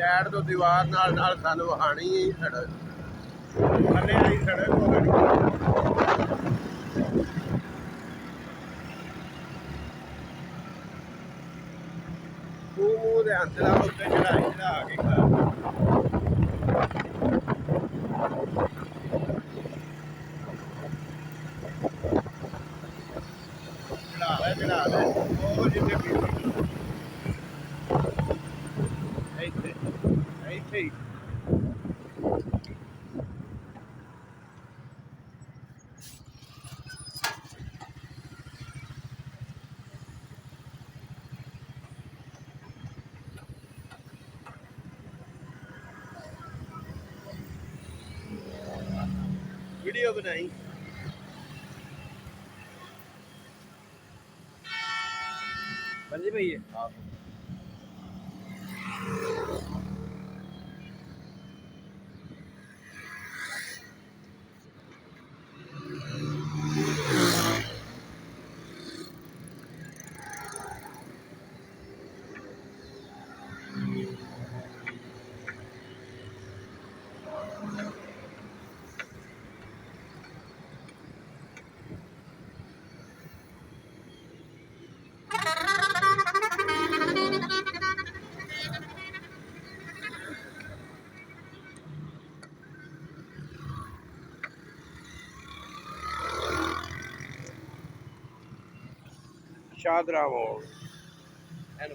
side ਤੋਂ ਦੀਵਾਰ ਨਾਲ ਸਾਨੂੰ ਵਹਾਣੀ ਹੀ ਸੜਕ ਥੱਲੇ ਵਾਲੀ ਸੜਕ ਵਹਾਣੀ ਮੂੰਹ ਦੇ ਅੰਦਰ ਉੱਤੇ ਚੜਾ ਕੇ ਚੜਾ ਲੈ ਉਹ ਜਿੱਥੇ ਇੱਥੇ ਹੀ वीडियो बनाई बंदी भाई है शादरा मोड़ एन